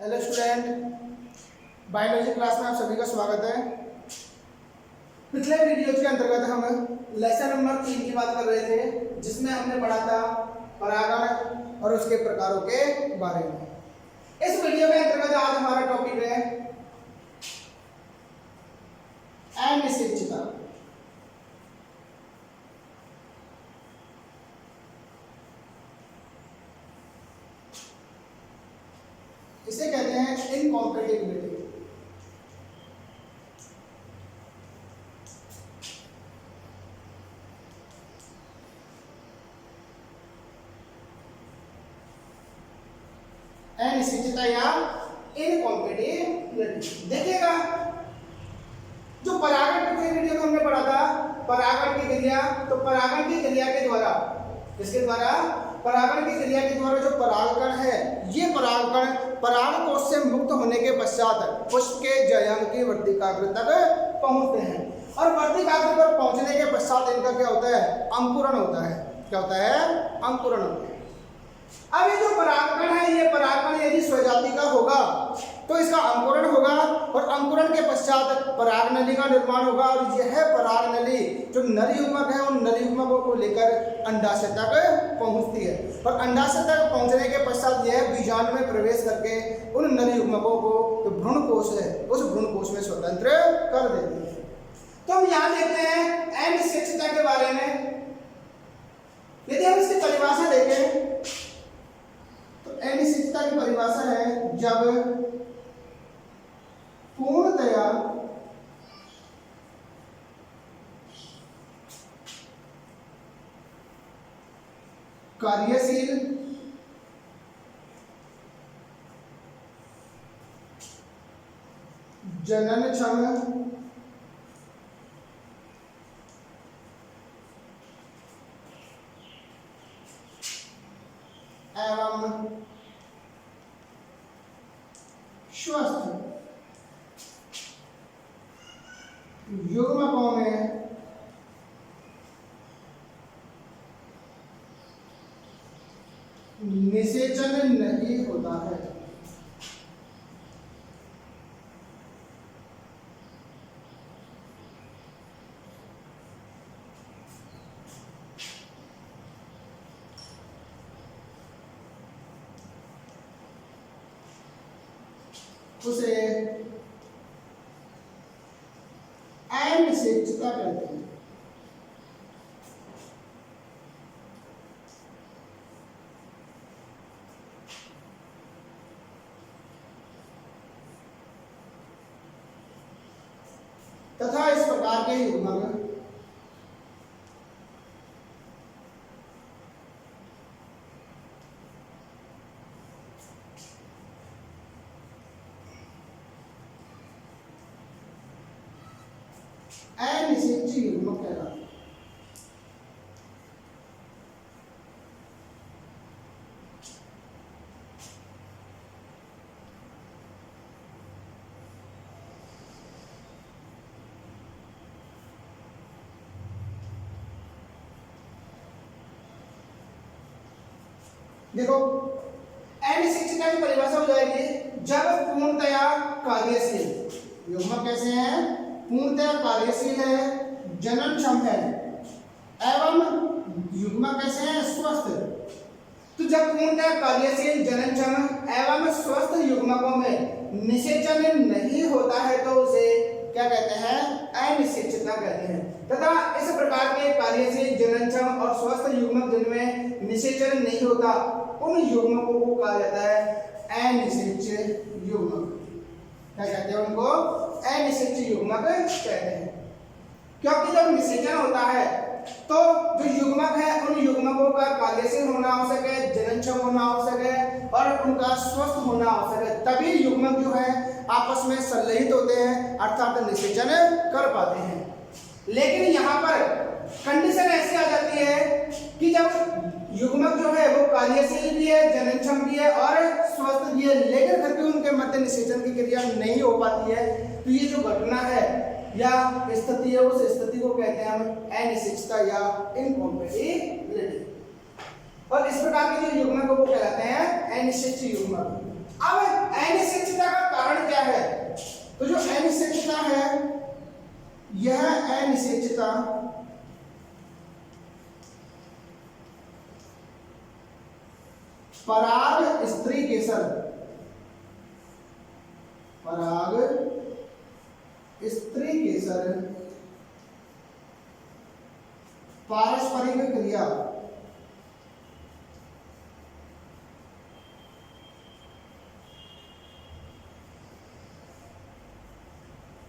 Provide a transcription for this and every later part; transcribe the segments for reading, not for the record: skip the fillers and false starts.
Hello student, biology class में आप सभी का स्वागत है। पिछले वीडियो के अंतर्गत हम लेसन नंबर 3 की बात कर रहे थे, जिसमें हमने पढ़ा था परागण और उसके प्रकारों के बारे में। इस वीडियो के अंतर्गत आज हमारा टॉपिक है अनिश्चितता। इसे कहते हैं इनकॉम्पेटिबिलिटी। अनिश्चितता या इनकॉम्पेटिबिलिटी। देखिएगा, जो परागण पिछले वीडियो में हमने पढ़ा था, परागण की क्रिया, तो परागण की क्रिया के द्वारा, इसके द्वारा परागण की क्रिया के द्वारा जो परागकण है, ये परागकण परागकोश से मुक्त होने के पश्चात पुष्प के जयंग की वर्तिकाग्र तक पहुंचते हैं, और वर्तिकाग्र पर पहुंचने के पश्चात इनका क्या होता है? अंकुरण होता है। क्या होता है? अंकुरण होता है। अब ये जो परागकण है, ये परागकण यदि स्वजाति का होगा तो इसका अंकुरण होगा, और अंकुरण के पश्चात परागनली का निर्माण होगा, और यह परागनली जो नर युग्मक है, उन नर युग्मकों को लेकर अंडाशय तक पहुंचती है, और अंडाशय तक पहुंचने के पश्चात यह बीजाणु में प्रवेश करके उन नर युग्मकों को जो भ्रूण कोश है, उस भ्रूण कोश में स्वतंत्र कर देती है। तो हम यहाँ देखते हैं अनिश्चितता के बारे में। यदि हम इसकी परिभाषा देखें तो अनिश्चितता की परिभाषा है जब पूर्णतया कार्यशील जननक्षम एवं स्वस्थ युग्मकों में निषेचन नहीं होता है। उसे अनिश्चितता कहते हैं। तथा इस प्रकार के युग्मक अनिश्चित युग्मक कहलाते हैं। देखो, अनिश्चितता की परिभाषा हो जाएगी जब पूर्णतया कार्यशील युग्मक कैसे हैं? पूर्णतया कार्यशील है, जननक्षम है, एवं युग्मक कैसे हैं? स्वस्थ। तो जब पूर्णतया कार्यशील, जननक्षम एवं स्वस्थ युग्मकों में निषेचन नहीं होता है तो उसे क्या कहते हैं? अनिश्चितता कहते हैं। तथा इस प्रकार के कार्यशील, जननक्षम और स्वस्थ युग्मक जिनमें निषेचन नहीं होता, उन युग्मकों को कहा जाता है अनिश्चित युग्मक। क्या कहते हैं उनको? अनिश्चित युग्मक कहते हैं। क्योंकि जब निषेचन होता है तो जो युग्मक है, उन युग्मकों का कार्यशील होना आवश्यक है, जननक्षम होना आवश्यक है, और उनका स्वस्थ होना आवश्यक है, तभी युग्मक जो है आपस में संलयित होते हैं, अर्थात निषेचन कर पाते हैं। लेकिन यहाँ पर कंडीशन ऐसी आ जाती है कि जब युग्मक जो है वो कार्यशील भी है, जननक्षम भी है और स्वस्थ भी है, लेकिन फिर भी उनके मध्य निषेचन की क्रिया नहीं हो पाती है, तो ये जो घटना है या स्थिति है, उस स्थिति को कहते हैं हम अनिश्चितता या इनकॉम्पेटिबिलिटी। और इस प्रकार के जो युग्मक को कहलाते हैं अनिश्चित युग्मक। अब अनिश्चितता का कारण क्या है? तो जो अनिश्चितता है, यह अनिश्चितता पराग स्त्री केसर, पराग स्त्री केसर पारस्परिक क्रिया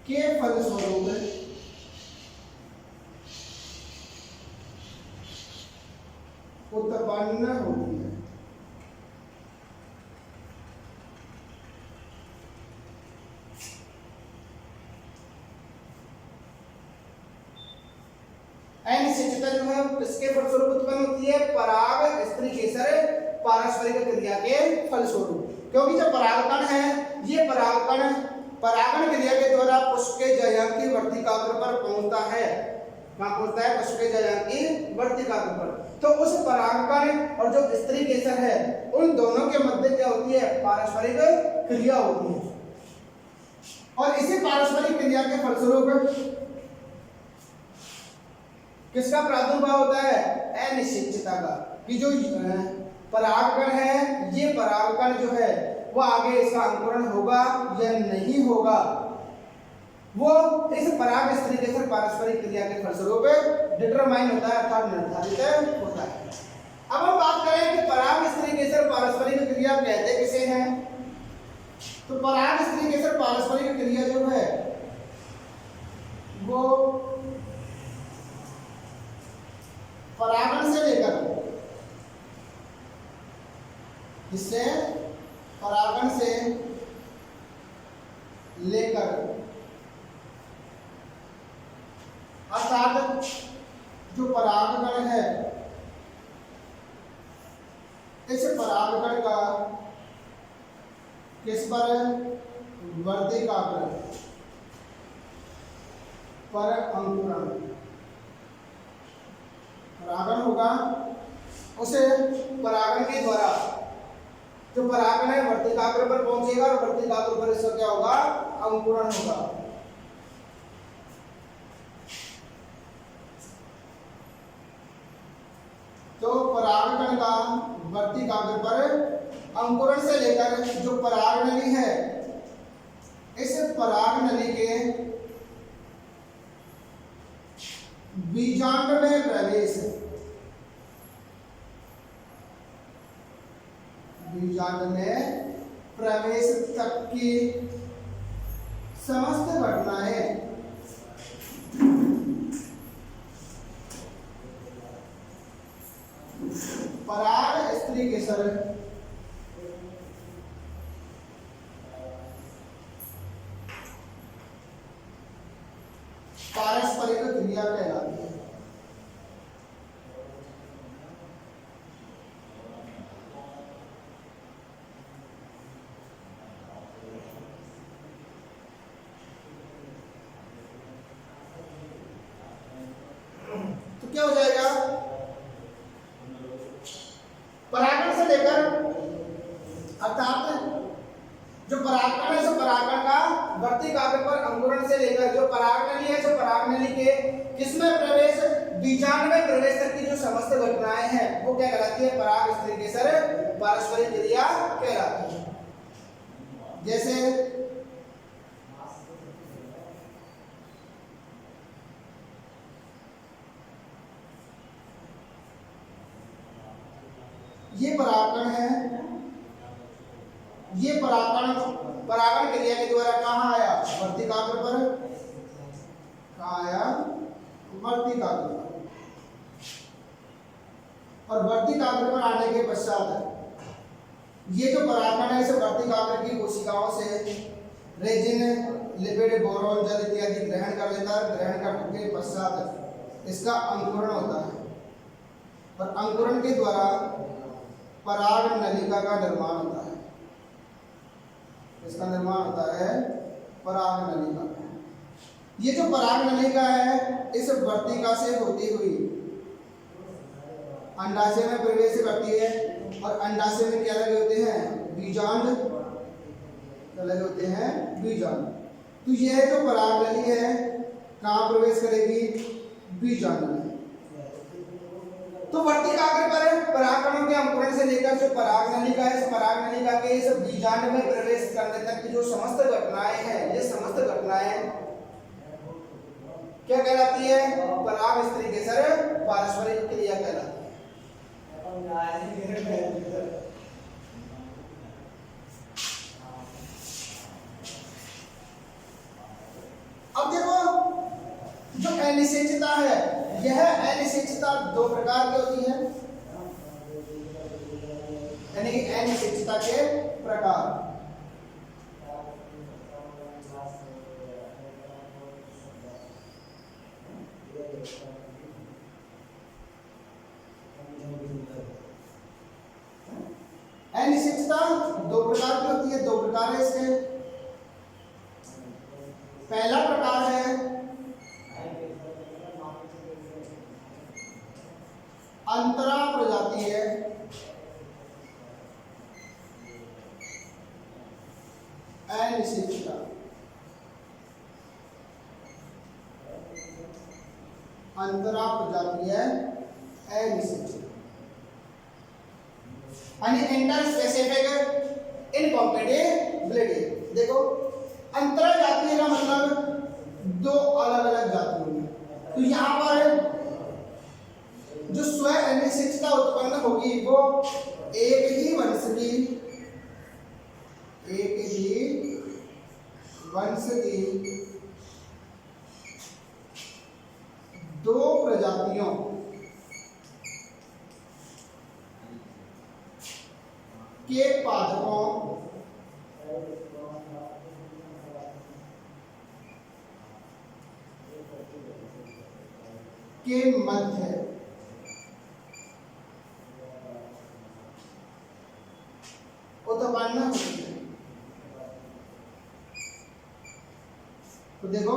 के फलस्वरूप उत्पन्न होती है। अनिश्चितता जो है किसके फलस्वरूप उत्पन्न होती है? पराग स्त्री केसर पारस्परिक क्रिया के फलस्वरूप। क्योंकि जो परागकण है, ये परागकण परागण क्रिया के द्वारा पुष्प के जयंती वर्तिकाग्र पर पहुंचता है। कहां पहुंचता है? पुष्प के जयंती वर्तिकाग्र पर। तो उस परागकण और जो स्त्री केसर है, उन दोनों के मध्य क्या होती है? पारस्परिक क्रिया होती है। और इसी पारस्परिक क्रिया के फलस्वरूप किसका प्रादुर्भाव होता है? अनिश्चितता का। कि जो परागकण है, ये परागकण जो है वो आगे इसका अंकुरण होगा या नहीं होगा, वो इस पराग स्त्री केसर पारस्परिक क्रिया के फलस्वरूप डिटरमाइन होता है, अर्थात निर्धारित होता है। अब हम बात करें कि पराग स्त्री केसर पारस्परिक क्रिया कहते किसे हैं? तो पराग स्त्री केसर पारस्परिक क्रिया जो है वो परागण से लेकर, जिससे परागण से लेकर, अर्थात जो परागकण है, इस परागकण का किस पर? वर्तिकाग्र पर अंकुरण। परागण होगा, उसे परागण के द्वारा जो परागण है वर्तिकाग्र पर पहुंचेगा और वर्तिकाग्र पर इसका क्या होगा? अंकुरण होगा। तो परागकण का वर्तिकाग्र पर अंकुरण से लेकर जो पराग नली है, इस पराग नली के बीजांड में प्रवेश, बीजांड में प्रवेश तक की समस्त घटनाएं पराग स्त्री केसर पारस्परिक क्रिया कहलाती है। तो क्या हो जाएगा? परागण से लेकर, अर्थात जो परागकण है, जो परागकण का वर्तिकाग्र पर अंकुरण से लेकर जो पराग नली है, जो पराग नली के किसमें प्रवेश? बीजांड में प्रवेश तक की जो समस्त घटनाएं हैं वो क्या कहलाती है? पराग स्त्री केसर पारस्परिक क्रिया कहलाती है। जैसे ये परागकण है, ये परागण क्रिया के द्वारा कहाँ आया? वर्तिकाग्र पर। कहाँ आया? वर्तिकाग्र पर। और वर्तिकाग्र पर आने के पश्चात ये जो परागकण है, इस वर्तिकाग्र की कोशिकाओं से रेजिन, लिपिड, बोरोन, जल इत्यादि ग्रहण कर लेता है। ग्रहण करने के पश्चात इसका अंकुरण होता है और अंकुरण के द्वारा पराग नलिका का निर्माण होता है। इसका निर्माण होता है पराग नलिका। ये जो पराग नलिका है, इस वर्तिका से होती हुई अंडाशय में प्रवेश करती है और अंडाशय में क्या लगे होते हैं? बीजांड अलग होते हैं बीजाणु। तो यह जो पराग नली है कहाँ प्रवेश करेगी? बीजाणु में। तो वर्तिकाग्र पर परागकणों के अंकुरण से लेकर जो पराग नलिका है, इस पराग नलिका के इस बीजांड में प्रवेश करने तक की जो समस्त घटनाएं हैं, ये समस्त घटनाएं क्या कहलाती है? पराग स्त्रीकेसर पारस्परिक क्रिया कहलाती है। अब देखो जो अनिश्चितता है, यह अनिश्चितता दो प्रकार की होती है, यानी कि अनिश्चितता के प्रकार। अनिश्चितता दो प्रकार की होती है, दो प्रकार है इसके। पहला प्रकार है अंतरा प्रजातीय अनिश्चितता। अंतरा प्रजातीय अनिश्चितता यानी इंटर स्पेसिफिक इनकॉम्पेटिबिलिटी। देखो अंतरा जातीय का मतलब दो अलग अलग जातियों में। तो यहाँ पर जो स्व अनिश्चितता उत्पन्न होगी वो एक ही वंश की दो प्रजातियों के पादपों के मध्य उत्पन्न होती है। तो देखो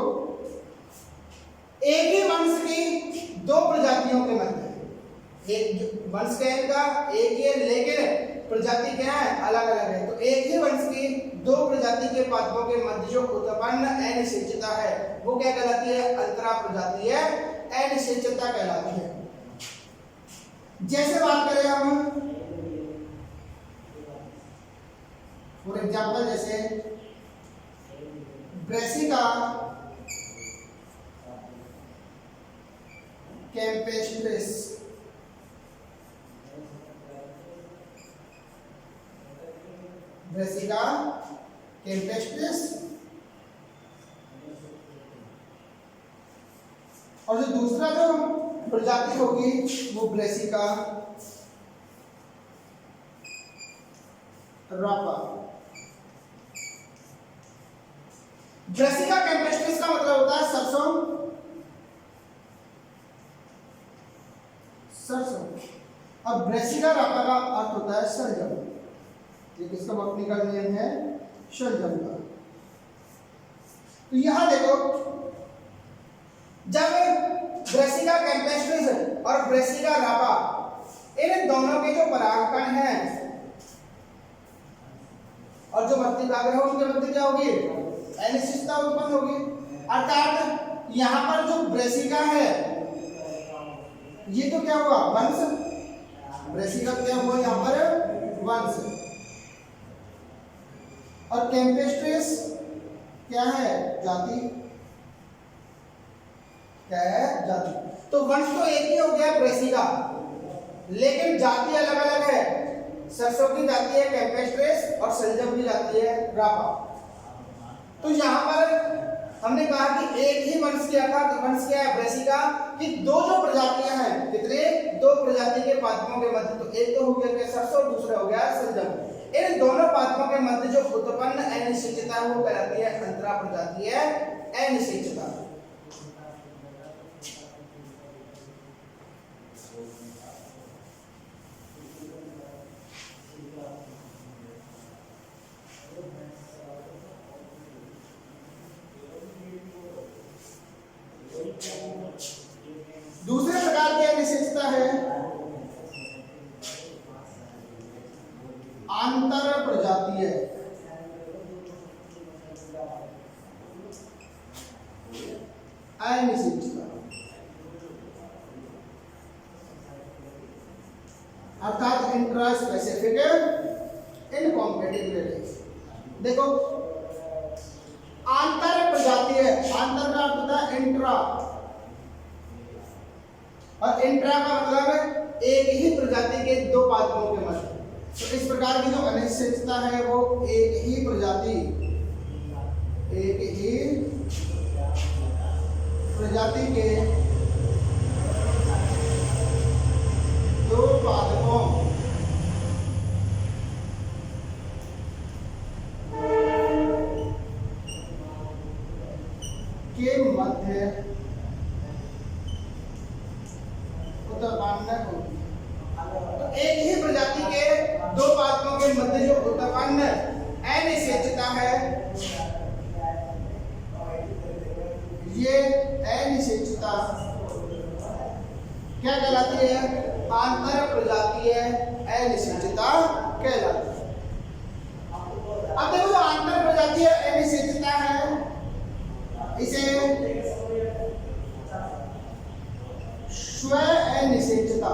एक ही वंश की दो प्रजातियों के मध्य, एक वंश का इनका एक ही है लेकिन प्रजाति क्या है? अलग अलग है। तो एक ही वंश की दो प्रजाति के पादपों के मध्य जो उत्पन्न अनिश्चितता है वो क्या कहलाती है? अंतरा प्रजातीय अनिश्चितता कहलाती है। जैसे बात करें हम फॉर एग्जाम्पल, जैसे ब्रेसिका कैम्पेस्ट्रिस, ब्रेसिका कैम्पेस्ट्रिस, और जो दूसरा जो प्रजाति होगी वो ब्रेसिका रापा। ब्रेसिका कैम्पेस्ट्रिस का मतलब होता है सरसों, और ब्रेसिका रापा का अर्थ होता है शलजम। ये किसका बॉटनिकल नेम है? शलजम का। तो यहां देखो जब ब्रेसिका कैम्पेस्ट्रिस और ब्रेसिका रापा इन दोनों के जो परागकण हैं और जो वर्तिकाग्र है उनके मध्य क्या होगी? अनिश्चितता उत्पन्न होगी। अर्थात यहाँ पर जो ब्रेसिका है ये तो क्या हुआ? वंश। ब्रेसिका क्या हुआ यहाँ पर? वंश। और कैम्पेस्ट्रिस क्या है? जाति। क्या है? जाति। तो वंश तो एक ही हो गया ब्रेसिका, लेकिन जाति अलग अलग है। सरसों की जाती है कैम्पेस्ट्रिस और शलजम की जाती है रापा। तो यहाँ पर हमने कहा कि एक ही वंश के अर्थात वंश क्या है? ब्रेसिका की दो जो प्रजातियां हैं, कितने? दो प्रजाति के पादपों के मध्य। तो एक तो हो गया क्या? सरसों, दूसरा हो गया शलजम। इन दोनों पादपों के मध्य जो उत्पन्न अनिश्चितता है वो कहलाती है अंतरा प्रजातीय अनिश्चितता। दूसरे प्रकार की अनिश्चितता है आंतर प्रजातीय अनिश्चितता, अर्थात इंट्रा स्पेसिफिक इनकॉम्पेटिबिलिटी। देखो आंतर प्रजातीय, आंतर का अर्थ होता है इंट्रा, और इंट्रा का मतलब एक ही प्रजाति के दो पादपों के मध्य। तो इस प्रकार की जो अनिश्चितता है वो एक ही प्रजाति के दो पादपों के मध्य उत्पन्न होती है। तो एक ही प्रजाति के दो पादपों के मध्य जो उत्पन्न अनिश्चितता है, ये अनिश्चितता क्या कहलाती है? आंतर प्रजातीय अनिश्चितता कहलाती है। अब देखो जो आंतर प्रजातीय अनिश्चितता है, इसे स्व अनिश्चितता,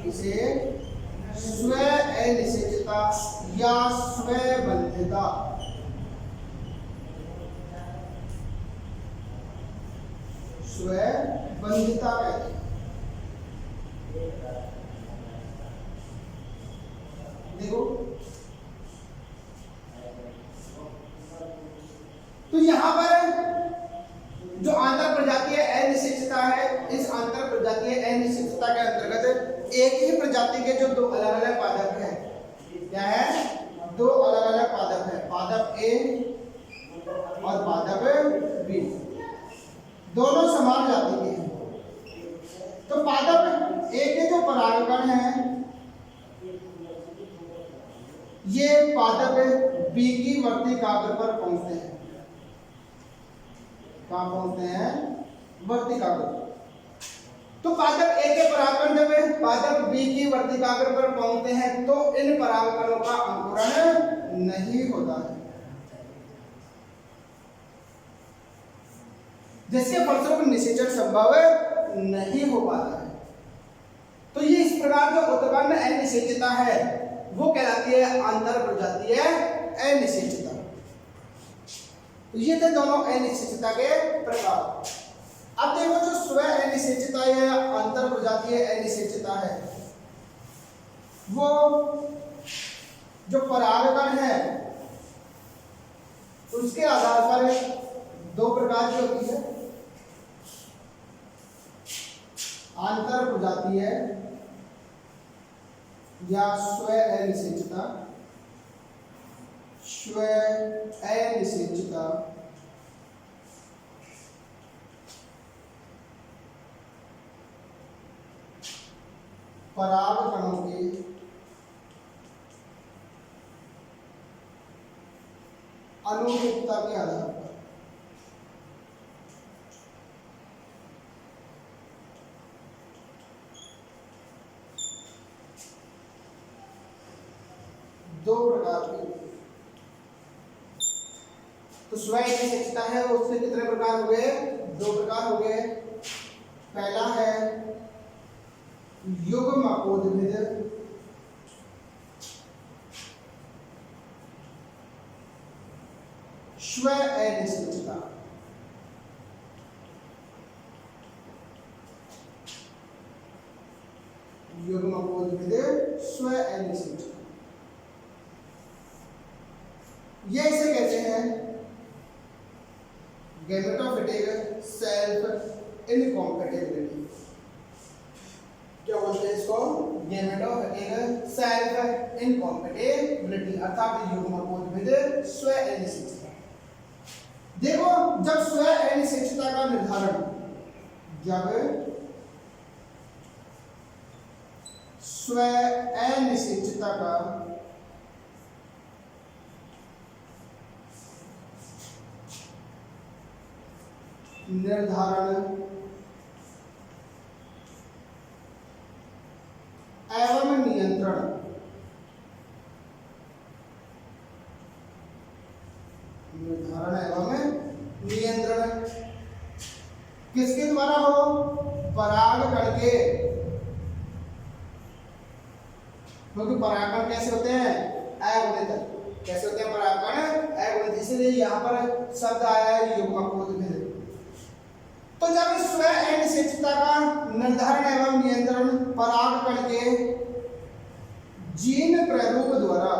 इसे स्व अनिश्चितता या स्वबंधितता, स्वबंधितता कहते हैं। देखो तो यहां पर जो आंतर प्रजातीय अनिश्चितता है, इस आंतर प्रजातीय अनिश्चितता के अंतर्गत एक ही प्रजाति के जो दो अलग अलग पादप हैं, क्या है? दो अलग अलग पादप है, पादप ए और पादप बी, दोनों समान जाति के हैं। तो पादप ए के जो परागकण हैं, ये पादप बी की वर्तिकाग्र पर पहुंचते हैं। कहां पहुंचते हैं? वर्तिकाग्र। तो पादप ए के परागकण जब पादप बी की वर्तिकाग्र पर पहुंचते हैं तो इन परागकणों का अंकुरण नहीं होता है, जिसके फलस्वरूप निषेचन संभव नहीं हो पाता है। तो ये इस प्रकार जो उत्पन्न अनिश्चितता है वो कहलाती है आंतर प्रजातीय अनिश्चितता। तो ये थे दोनों अनिश्चितता के प्रकार। अब देखो जो स्व अनिश्चितता या अंतर प्रजातीय अनिश्चितता है, वो जो परागकण है उसके आधार पर दो प्रकार की होती है, आंतर प्रजातीय या स्व अनिश्चितता, स्व अनिश्चितता, परागकणों की अनुरूपता के आधार पर। दो प्रकार की, तो स्व अनिश्चितता है उसके कितने प्रकार हो गए? दो प्रकार हो गए। पहला है युग्मकोद्भिद, स्व अनिश्चितता। युग्मकोद्भिद स्व अनिश्चितता, ये इसे कहते हैं गैमेटोफिटिक सेल्फ इनकॉम्पेटिबिलिटी। क्या बोलते हैं इसको? गैमेटोफिटिक सेल्फ इनकॉम्पेटिबिलिटी, अर्थात युग्मकोद्भिद स्व अनिश्चितता। देखो जब स्व अनिश्चितता का निर्धारण, जब स्व अनिश्चितता का निर्धारण एवं नियंत्रण, निर्धारण एवं क्योंकि परागकण कैसे होते हैं, अगुणित। कैसे होते हैं परागकण, अगुणित, इसलिए यहाँ पर शब्द आया है युग्मकोद्भिद। तो जब स्व अनिश्चितता का निर्धारण एवं नियंत्रण परागकण के जीन प्रारूप द्वारा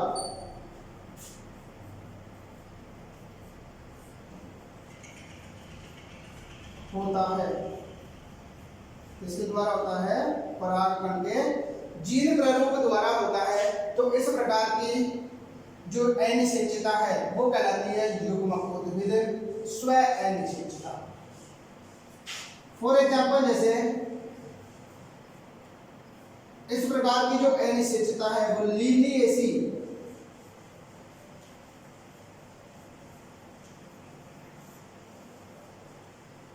होता है, इसके द्वारा होता है, परागकण के जीन प्रारूप द्वारा होता है, तो इस प्रकार की जो अनिश्चितता है वो कहलाती है युग्मकोद्भिद स्व अनिश्चितता। फॉर एग्जाम्पल, जैसे इस प्रकार की जो अनिश्चितता है वो लिनिएसी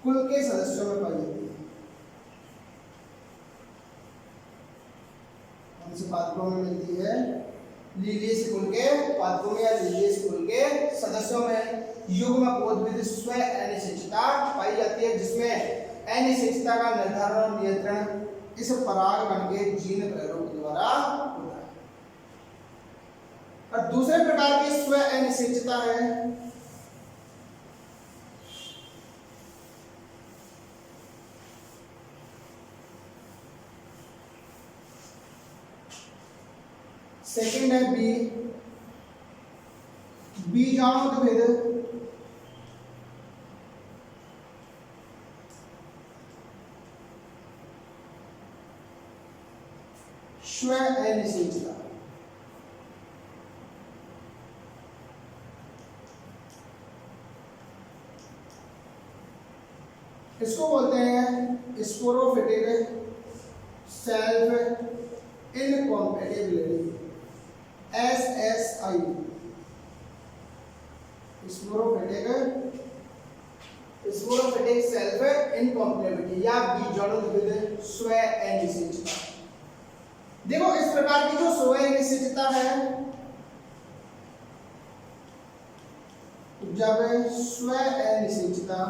कुल के सदस्यों में पाई जाती है। हमसे पादपों में मिलती है, लिलियस कुल के पादपों में या लिलियस कुल के सदस्यों में युग्मकोद्भिद स्व अनिश्चितता पाई जाती है, जिसमें अनिश्चितता का निर्धारण और नियंत्रण इस परागकण के जीन प्रारूप द्वारा होता है। और दूसरे प्रकार की स्व अनिश्चितता है सेकंड है बीजाणुद्भिद स्व अनिश्चितता। इसको बोलते हैं sporophytic self incompatibility, SSI। Sporophytic self incompatibility या बीजाणुद्भिद स्व अनिश्चितता। देखो, इस प्रकार की जो स्व अनिश्चितता है, जब स्व अनिश्चितता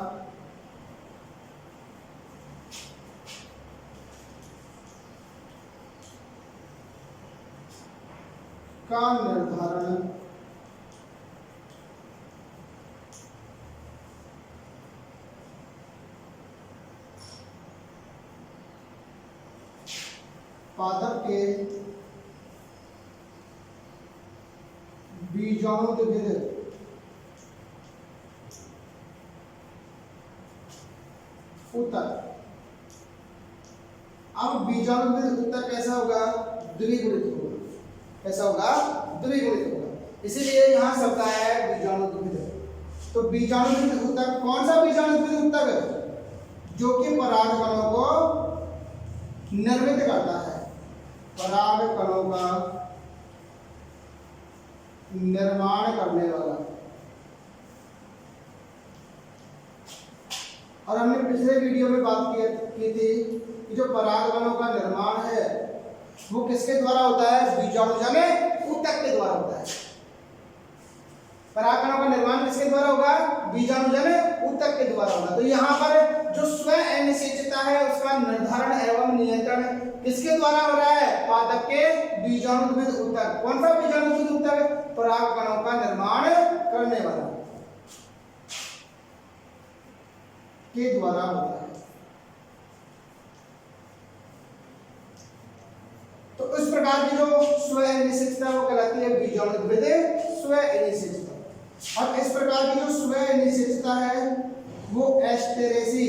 का निर्धारण पादप के बीजाणुद्भिद ऊतक। अब बीजाणुद्भिद ऊतक कैसा होगा, द्विगुणित होगा। कैसा होगा, द्विगुणित होगा, इसीलिए यहां शब्द आया है बीजाणुद्भिद। तो बीजाणुद्भिद ऊतक, कौन सा बीजाणुद्भिद ऊतक, जो कि परागकणों को निर्मित करता है, परागकणों का निर्माण करने वाला। और हमने पिछले वीडियो में बात की थी कि जो परागकणों का निर्माण है वो किसके द्वारा होता है, बीजाणुजन्य ऊतक के द्वारा होता है। परागकणों का निर्माण किसके द्वारा होगा, बीजाणुजन्य ऊतक के द्वारा होगा। तो यहाँ पर जो स्व अनिश्चितता है उसका निर्धारण एवं नियंत्रण किसके द्वारा हो रहा है, पादप के बीजाणुद्भिद ऊतक। कौन सा बीजाणुद्भिद ऊतक, परागकणों का निर्माण करने वाला के द्वारा होता है। तो इस प्रकार की जो स्व अनिश्चितता वो कहलाती है बीजाणुद्भिद स्व अनिश्चितता। और इस प्रकार की जो स्व अनिश्चितता है वो एस्टेरेसी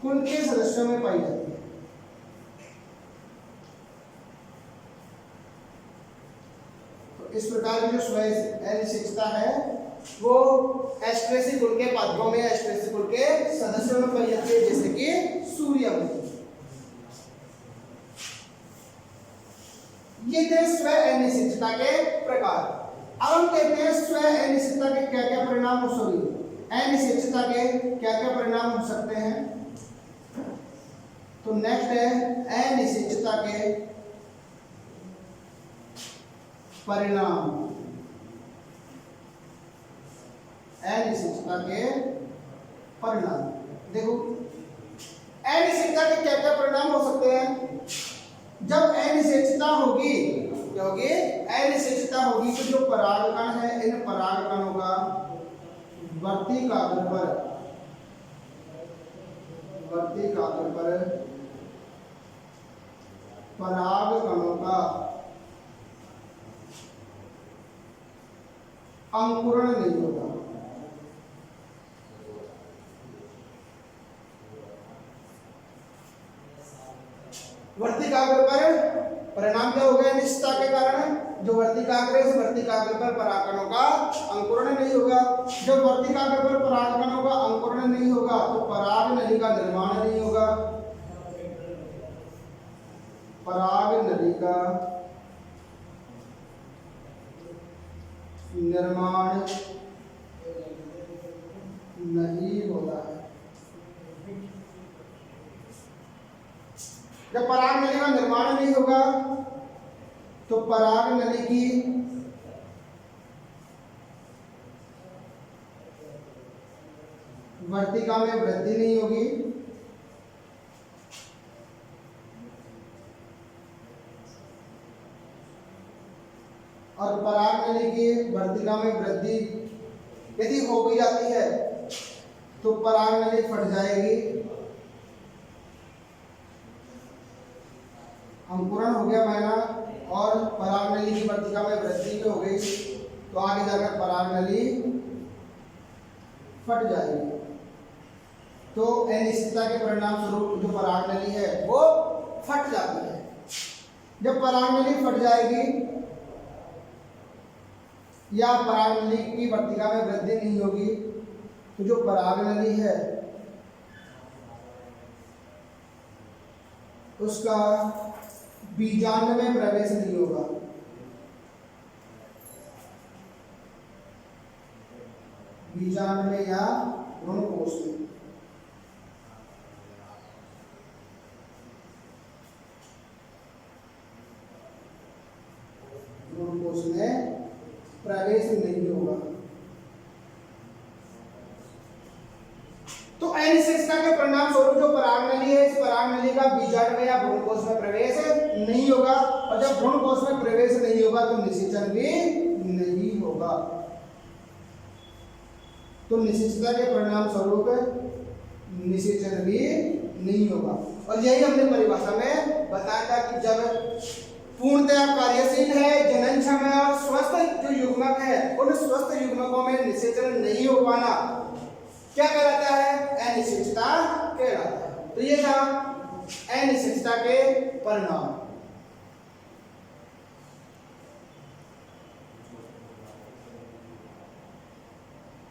कुल के सदस्यों में पाई जाती है। तो इस प्रकार की जो स्व अनिश्चितता है वो एस्टेरेसी कुल के पादपों में, एस्टेरेसी कुल के सदस्यों में पाई जाती है, जैसे कि सूर्यमुखी। ये थे स्व अनिश्चितता के प्रकार। अब हम कहते हैं स्व अनिश्चितता के क्या क्या परिणाम, अनिश्चितता के क्या क्या परिणाम हो सकते हैं। तो नेक्स्ट है अनिश्चितता के परिणाम। अनिश्चितता के परिणाम, देखो अनिश्चितता के क्या क्या परिणाम हो सकते हैं? जब अनिश्चितता होगी, क्या होगी? अनिश्चितता होगी तो जो परागकण है, इन परागकणों का वर्तिकाग्र पर परागकणों का अंकुरण नहीं होगा। वर्तिकाग्र पर परिणाम क्या हो गया? अनिश्चितता के कारण जो वर्तिकाग्र है, इस वर्तिकाग्र पर परागकणों का अंकुरण नहीं होगा। जब वर्तिकाग्र पर परागकणों का अंकुरण नहीं होगा तो पराग नली का निर्माण नहीं होगा। पराग नली का निर्माण नहीं होता है। जब पराग नली का निर्माण नहीं होगा तो पराग नली की वर्तिका में वृद्धि नहीं होगी और पराग नली की वर्तिका में वृद्धि यदि हो भी जाती है तो पराग नली फट जाएगी, अंकुरण हो गया पहला और पराग नली की वर्तिका में वृद्धि हो गई तो आगे जाकर पराग नली फट जाएगी। तो अनिश्चितता के परिणाम स्वरूप जो पराग नली है वो फट जाती है। जब पराग नली फट जाएगी या पराग नली की वर्तिका में वृद्धि नहीं होगी तो जो पराग नली है उसका बीजांड में प्रवेश नहीं होगा। बीजांड में या भ्रूणकोश में। भ्रूणकोश में प्रवेश नहीं होगा। तो अनिश्चितता के परिणाम स्वरूप जो पराग नली है, इस पराग नली का बीजांड में या भ्रूणकोश में प्रवेश नहीं होगा और जब भ्रूणकोश में प्रवेश नहीं होगा तो निषेचन भी नहीं होगा। तो निषेचता के परिणाम स्वरूप निषेचन भी नहीं होगा। और यही हमने परिभाषा में बताया था कि जब पूर्णतया कार्यशील है, जननक्षम है और स्वस्थ जो युग्मक है, उन स्वस्थ युग्मकों में निषेचन नहीं हो पाना क्या कहलाता है? अनिश्चितता कहलाता है। तो ये था अनिश्चितता के परिणाम।